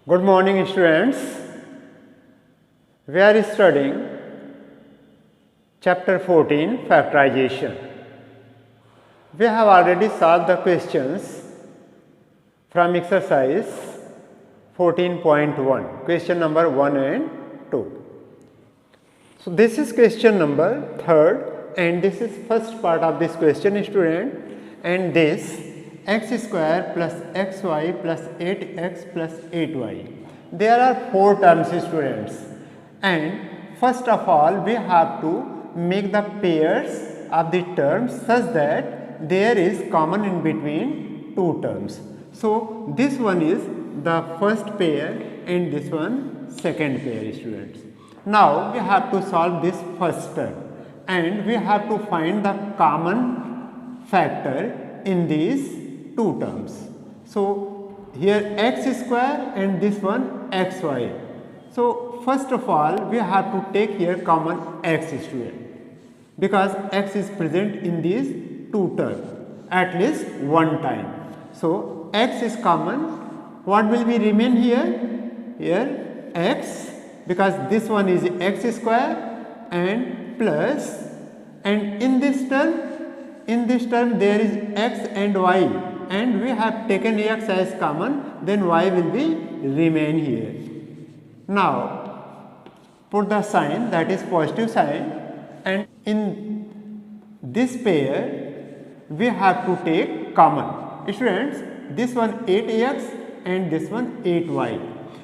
Good morning, students. We are studying chapter 14, factorization. We have already solved the questions from exercise 14.1, question number 1 and 2. So this is question number 3rd and this is first part of this question, student, and this x square plus xy plus 8x plus 8y. There are 4 terms, students, and first of all we have to make the pairs of the terms such that there is common in between 2 terms. So this one is the first pair and this one second pair, students. Now we have to solve this first term and we have to find the common factor in these 2 terms. So here x square and this one xy. So first of all we have to take here common x, student, because x is present in these 2 terms at least one time. So x is common. What will be remain here? Here x, because this one is x square and plus, and in this term there is x and y, and we have taken x as common, then y will be remain here. Now put the sign, that is positive sign, and in this pair we have to take common. Students, this one 8x and this one 8y.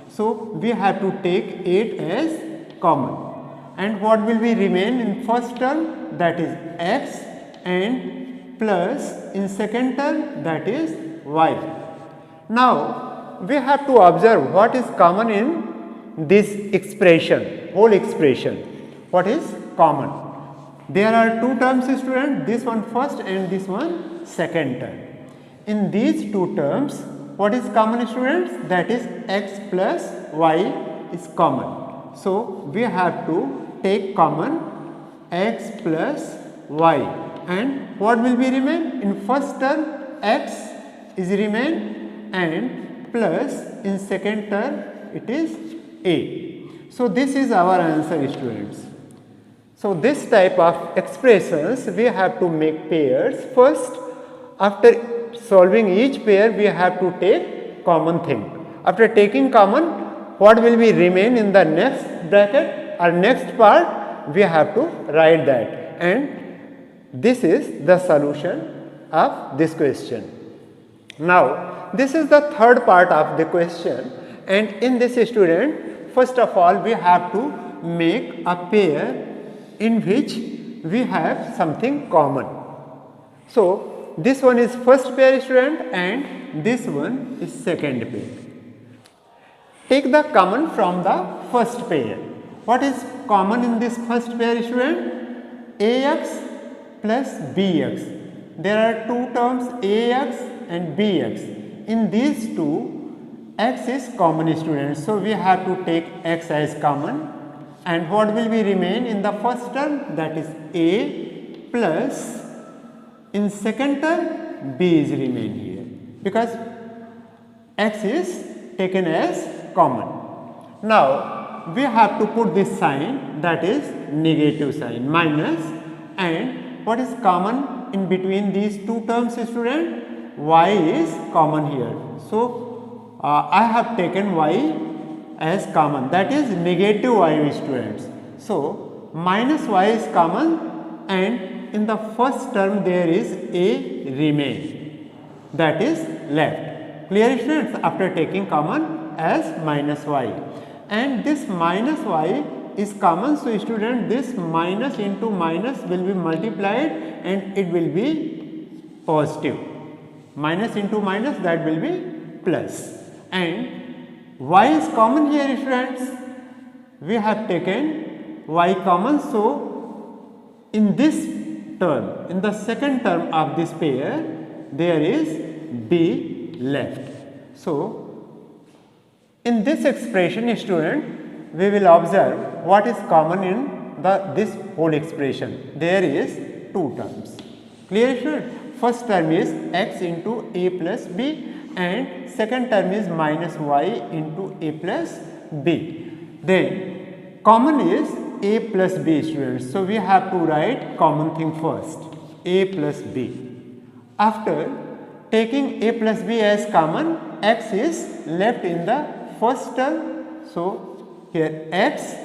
So we have to take 8 as common, and what will be remain in first term, that is x, and plus in second term, that is y. Now we have to observe what is common in this expression, whole expression. What is common? There are 2 terms, student, this one first and this one second term. In these 2 terms, what is common, students? That is x plus y is common. So we have to take common x plus y, and what will be remain? In first term x is remain and plus in second term it is a. So this is our answer, students. So this type of expressions we have to make pairs. First, after solving each pair we have to take common thing. After taking common, what will be remain in the next bracket or next part, we have to write that, and this is the solution of this question. Now this is the third part of the question, and in this, student, first of all we have to make a pair in which we have something common. So this one is first pair, student, and this one is second pair. Take the common from the first pair. What is common in this first pair, student? Ax plus bx. There are 2 terms, ax and bx. In these 2, x is common, students. So we have to take x as common, and what will be remain in the first term? That is a, plus in second term b is remain here, because x is taken as common. Now we have to put this sign, that is negative sign, minus, and what is common in between these 2 terms, student? Y is common here. So I have taken y as common, that is negative y, students. So minus y is common, and in the first term there is a remain, that is left. Clear, students? After taking common as minus y, and this minus y is common, so student, this minus into minus will be multiplied and it will be positive. Minus into minus, that will be plus, and y is common here, students. We have taken y common, so in this term, in the second term of this pair, there is b left. So in this expression, student, we will observe what is common in this whole expression. There is 2 terms. Clear, student? First term is x into a plus b, and second term is minus y into a plus b. Then common is a plus b, students. So we have to write common thing first, a plus b. After taking a plus b as common, x is left in the first term. So here x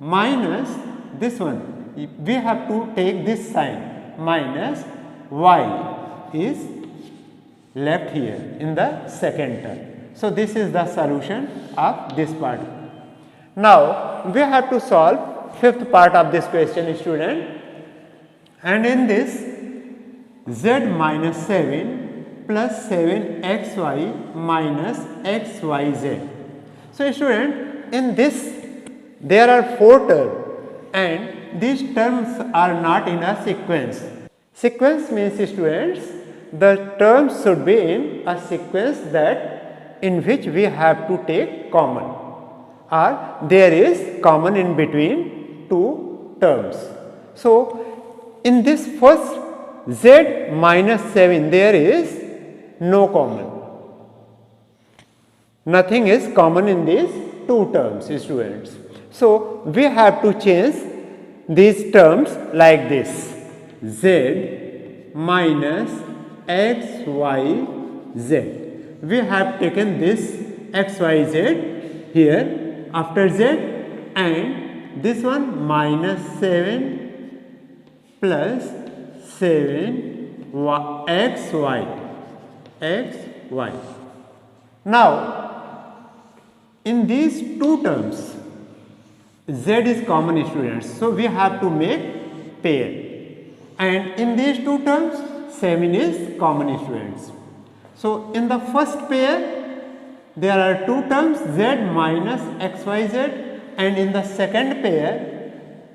minus this one, we have to take this sign, minus y is left here in the second term. So this is the solution of this part. Now we have to solve fifth part of this question, student, and in this z minus 7 plus 7xy minus xyz. So student, in this there are 4 terms and these terms are not in a sequence. Sequence means, students, the terms should be in a sequence that in which we have to take common, or there is common in between two terms. So in this first z minus 7 there is no common. Nothing is common in these two terms, students. So we have to change these terms like this, z minus xyz. We have taken this xyz here after z, and this one minus 7 plus 7 xy. Now in these two terms z is common, students. So we have to make pair, and in these two terms 7 is common, students. So in the first pair there are two terms z minus xyz, and in the second pair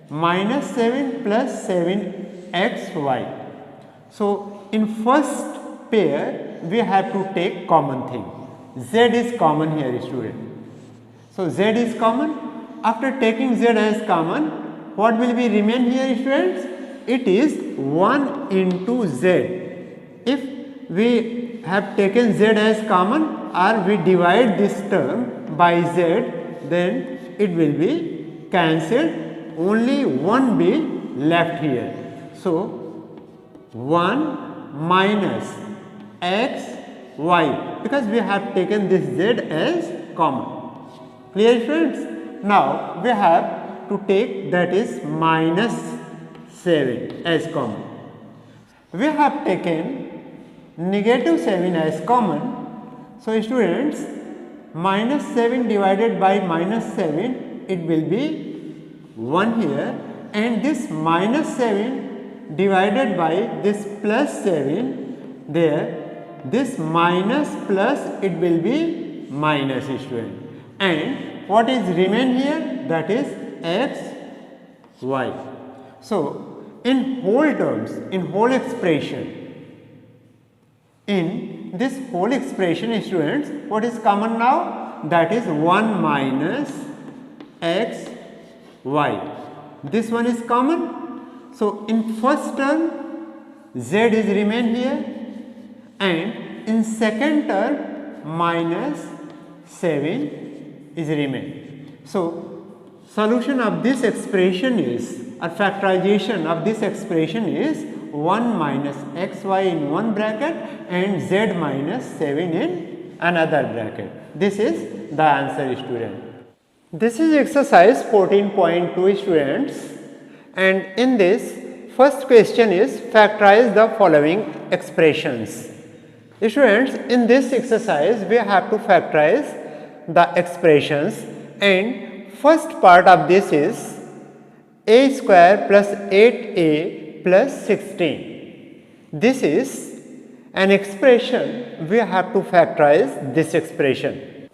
minus 7 plus 7xy. So in first pair we have to take common thing. Z is common here, student. So z is common. After taking z as common, what will be remain here, students? It is 1 into z. If we have taken z as common, or we divide this term by z, then it will be cancelled. Only 1 be left here. So 1 minus x y, because we have taken this z as common. Clear, students? Now we have to take that is minus 7 as common. We have taken negative 7 as common. So students, minus 7 divided by minus 7, it will be 1 here, and this minus 7 divided by this plus 7 there, this minus plus it will be minus, student, and what is remain here, that is x y. So in whole terms, in whole expression, in this whole expression, students, what is common now? That is 1 minus x y. This one is common. So in first term z is remain here, and in second term minus 7 is remain. So solution of this expression is, or factorization of this expression is 1 minus xy in one bracket and z minus 7 in another bracket. This is the answer, student. This is exercise 14.2, students, and in this first question is factorize the following expressions. Students, in this exercise we have to factorize the expressions, and first part of this is a square plus 8a plus 16. This is an expression, we have to factorize this expression.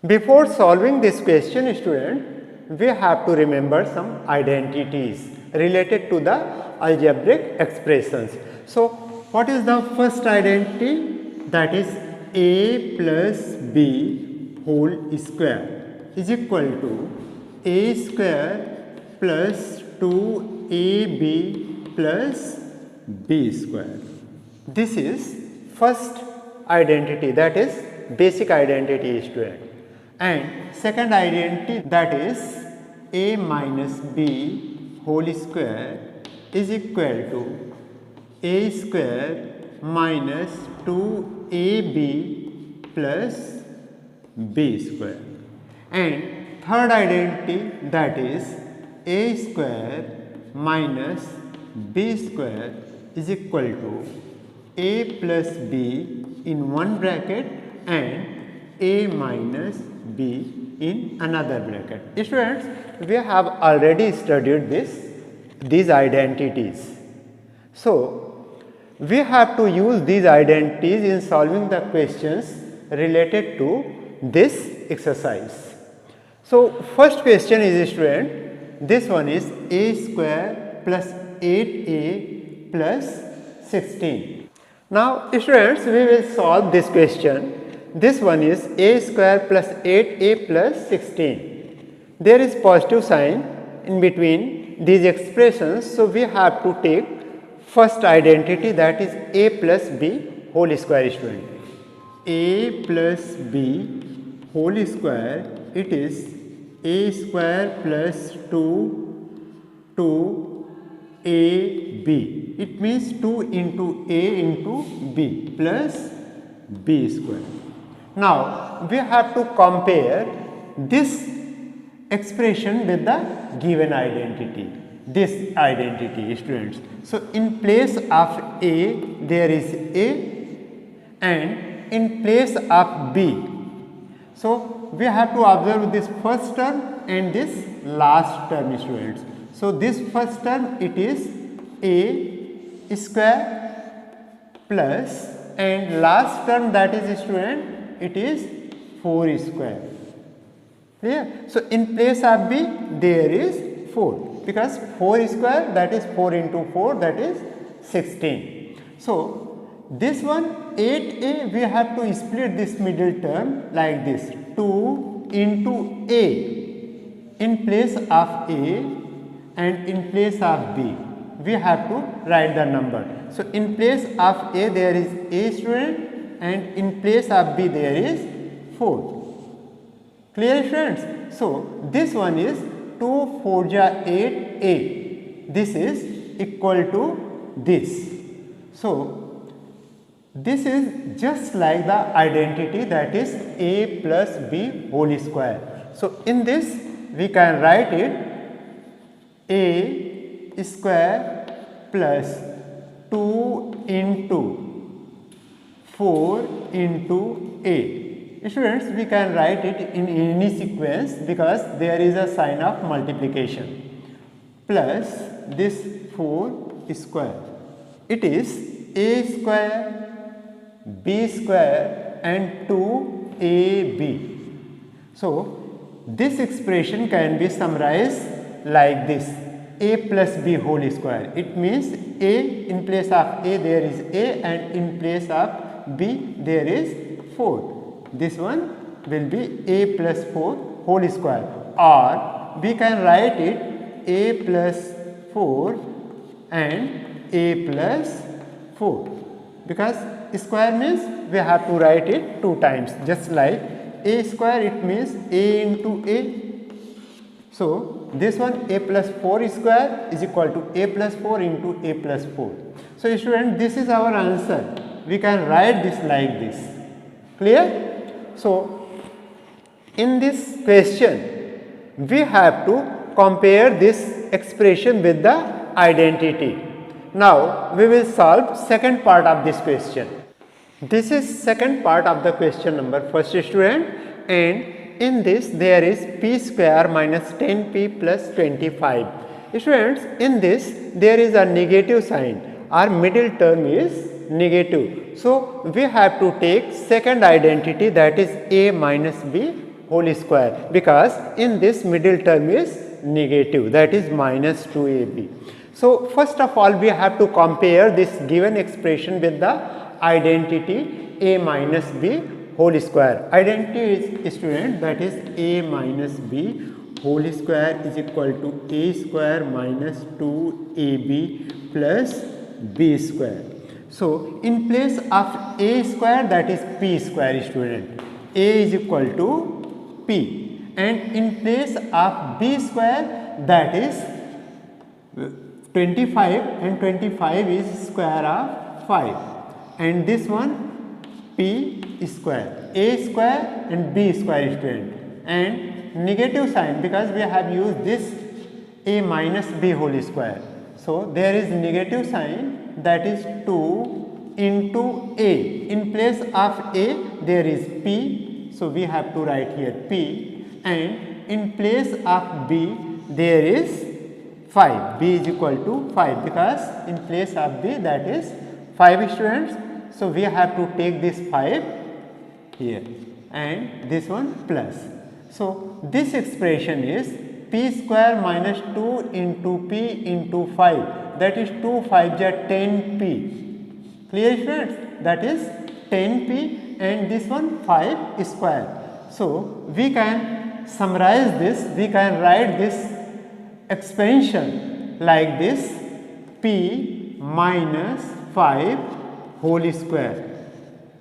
Before solving this question, student, we have to remember some identities related to the algebraic expressions. So what is the first identity? That is a plus b whole square is equal to a square plus 2ab plus b square. This is first identity, that is basic identity, student. And second identity, that is a minus b whole square is equal to a square minus 2ab plus b square. And third identity, that is a square minus b square is equal to a plus b in one bracket and a minus b in another bracket. Students, we have already studied these identities. So, we have to use these identities in solving the questions related to this exercise. So, first question is, student, this one is a square plus 8a plus 16. Now, students, we will solve this question. This one is a square plus 8a plus 16. There is positive sign in between these expressions. So, we have to take first identity, that is a plus b whole square, student. A plus b whole square, it is a square plus 2ab. It means 2 into a into b plus b square. Now, we have to compare this expression with the given identity, this identity, students. So, in place of a, there is a, and in place of b. So, we have to observe this first term and this last term, students. So, this first term, it is a square plus, and last term, that is, student, it is 4 square. Clear? So, in place of b, there is 4, because 4 square, that is 4 into 4, that is 16. So, this one 8a, we have to split this middle term like this, 2 into a in place of a and in place of b. We have to write the number. So, in place of a, there is a, student, and in place of b, there is 4. Clear, friends? So, this one is 2 4 ja 8a. This is equal to this. So, this is just like the identity, that is a plus b whole square. So, in this we can write it a square plus 2 into 4 into a. Students, we can write it in any sequence because there is a sign of multiplication, plus this 4 square. It is a square, b square and 2ab. So, this expression can be summarized like this, a plus b whole square. It means a, in place of a there is a, and in place of b there is 4. This one will be a plus 4 whole square, or we can write it a plus 4 and a plus 4, because square means we have to write it 2 times, just like a square, it means a into a. So, this one a plus 4 square is equal to a plus 4 into a plus 4. So, student, this is our answer. We can write this like this. Clear? So, in this question, we have to compare this expression with the identity. Now, we will solve second part of this question. This is second part of the question number first, student, and in this there is p square minus 10p plus 25. Students, in this there is a negative sign. Our middle term is negative. So, we have to take second identity, that is a minus b whole square, because in this middle term is negative, that is minus 2ab. So, first of all we have to compare this given expression with the identity a minus b whole square. Identity is, student, that is a minus b whole square is equal to a square minus 2ab plus b square. So in place of a square, that is p square, student, a is equal to p, and in place of b square, that is 25, and 25 is square of 5, and this one p square, a square and b square, student, and negative sign because we have used this a minus b whole square. So there is negative sign, that is 2 into a. In place of a there is p, so we have to write here p, and in place of b there is 5, b is equal to 5 because in place of b that is 5, students. So we have to take this 5 here and this one plus. So this expression is p square minus 2 into p into 5, that is 2 5 are 10p. Clear, students? That is 10p, and this one 5 square. So we can summarize this, we can write this expansion like this: p minus 5 whole square,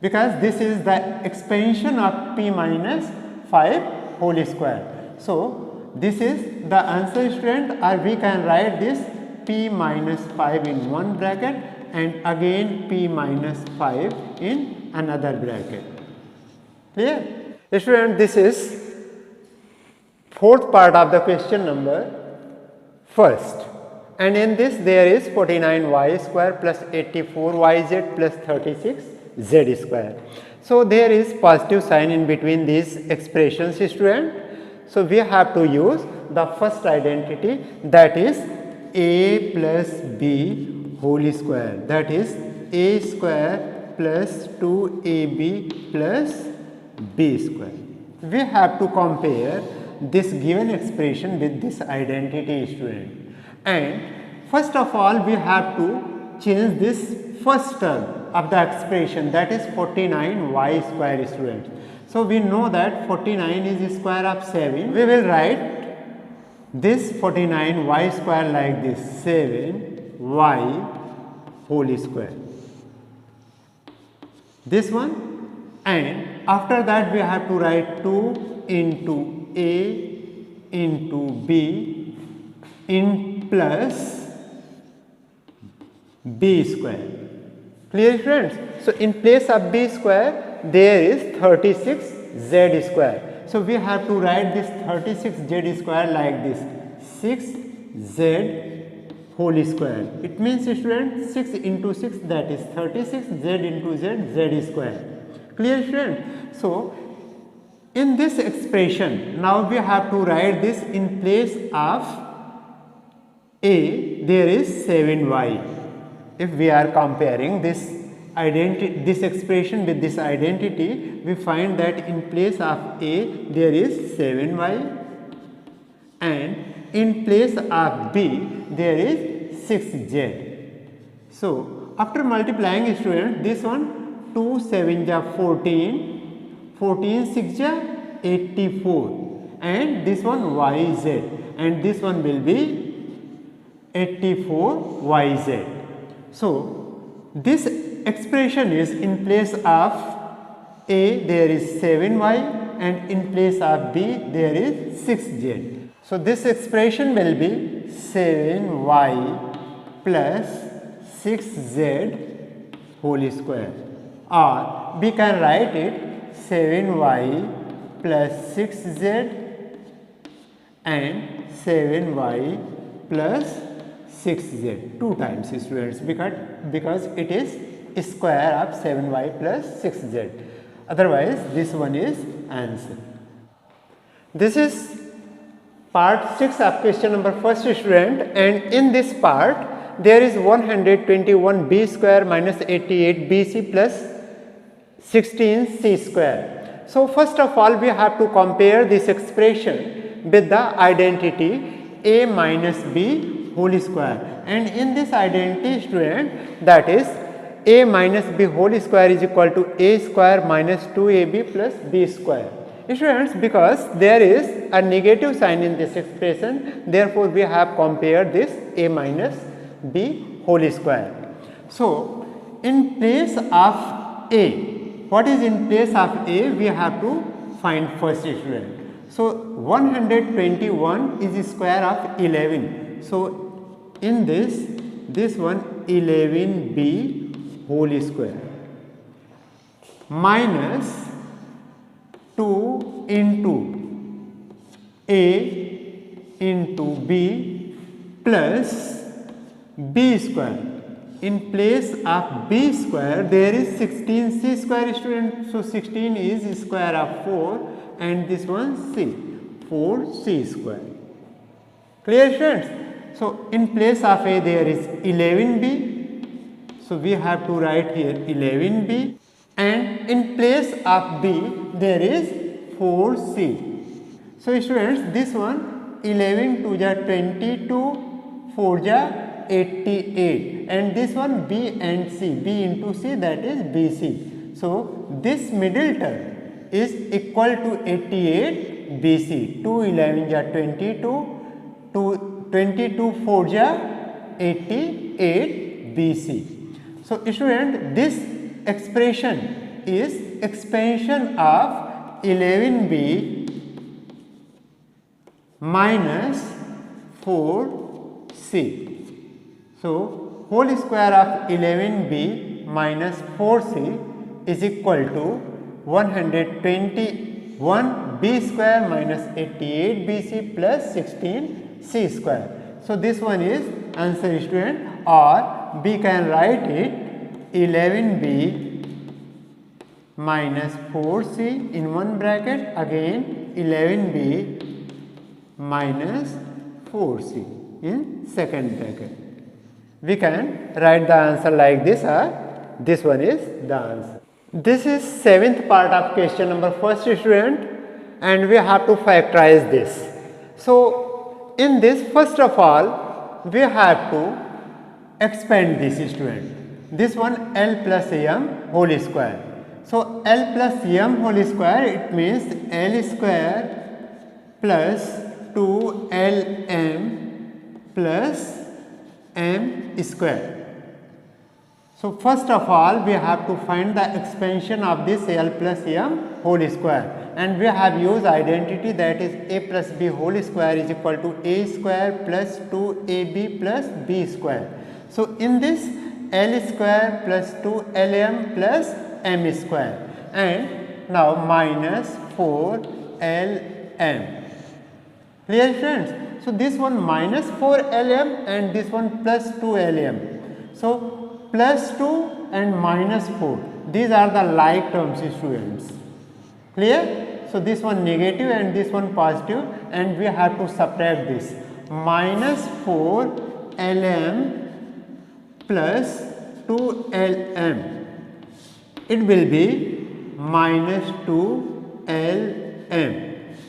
because this is the expansion of p minus 5 whole square. So this is the answer, student, or we can write this p minus 5 in one bracket and again p minus 5 in another bracket. Clear? Student, this is fourth part of the question number first, and in this there is 49y square plus 84yz plus 36z square. So there is positive sign in between these expressions, student. So we have to use the first identity, that is a plus b whole square, that is a square plus 2ab plus b square. We have to compare this given expression with this identity, student, and first of all we have to change this first term of the expression, that is 49y square, student. So we know that 49 is square of 7. We will write this 49y square like this: 7y whole square. This one, and after that we have to write 2 into a into b in plus b square. Clear, friends? So in place of b square there is 36z square. So we have to write this 36z square like this: 6z whole square. It means, student, 6 into 6, that is 36, z into z square. Clear, student? So in this expression now we have to write this in place of a there is 7y. If we are comparing this expression with this identity, we find that in place of a there is 7y, and in place of b there is 6z. So after multiplying, student, this one 2 7 ja 14, 14 6 ja 84, and this one yz, and this one will be 84yz. So this expression is in place of a there is 7y, and in place of b there is 6z. So this expression will be 7y plus 6z whole square, or we can write it 7y plus 6z and 7y plus 6z, 2 times, students, because it is square of 7y plus 6z. Otherwise this one is answer. This is part 6 of question number first, student, and in this part there is 121b square minus 88bc plus 16c square. So first of all we have to compare this expression with the identity a minus b whole square, and in this identity, student, that is a minus b whole square is equal to a square minus 2ab plus b square. Students, because there is a negative sign in this expression, therefore we have compared this a minus b whole square. So in place of A, what is in place of A? We have to find first, student. So 121 is the square of 11. So in this one 11b whole square minus 2 into A into B plus B square. In place of B square there is 16C square, student. So 16 is square of 4 and this one C, 4C square. Clear, students? So in place of A there is 11B. So we have to write here 11B, and in place of B there is 4C. So students, this one 11 to the 22, 4 ja 88, and this one B and C, B into C, that is BC. So this middle term is equal to 88 BC. 2 11 ja 22, 22 4 ja 88 BC. So student, this expression is expansion of 11B minus 4C. So whole square of 11B minus 4C is equal to 121B square minus 88BC plus 16C square. So this one is answer, student, or we can write it 11B minus 4C in one bracket, again 11B minus 4C in second bracket. We can write the answer like this, or this one is the answer. This is 7th part of question number 1st, student, and we have to factorize this. So in this, first of all, we have to expand this, student. This one L plus M whole square. So L plus M whole square, it means L square plus 2LM plus M square. So first of all, we have to find the expansion of this L plus M whole square, and we have used identity, that is A plus B whole square is equal to A square plus 2AB plus B square. So in this, L square plus 2LM plus M square, and now minus 4LM. Clear, friends? So this one minus 4LM and this one plus 2LM. So plus 2 and minus 4, these are the like terms, students. Clear? So this one negative and this one positive, and we have to subtract this. Minus 4LM plus 2LM. It will be minus 2LM.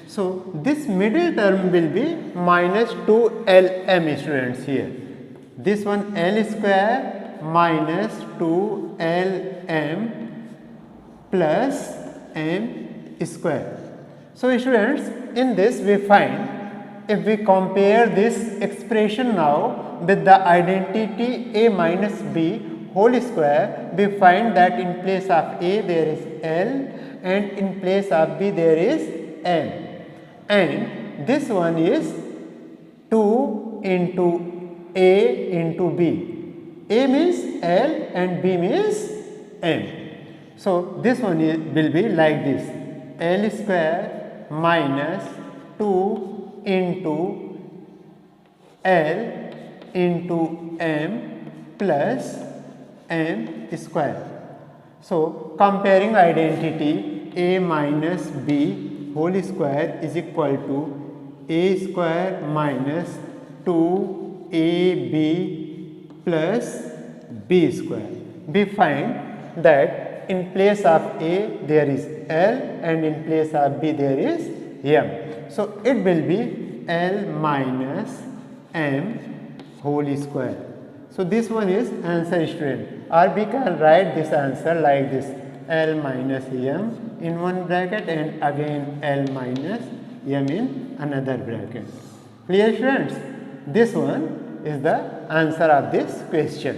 So this middle term will be minus 2LM, students, here. This one L square minus 2LM plus M square. So students, in this we find, if we compare this expression now with the identity A minus B whole square, we find that in place of A there is L and in place of B there is M. And this one is 2 into A into B. A means L and B means M. So this one will be like this: L square minus 2 into L into M plus M square. So comparing identity, A minus B whole square is equal to A square minus 2AB plus B square. We find that in place of A there is L and in place of B there is M. So it will be L minus M whole square. So this one is answer, student, or we can write this answer like this: L minus M in one bracket and again L minus M in another bracket. Clear, friends? This one is the answer of this question.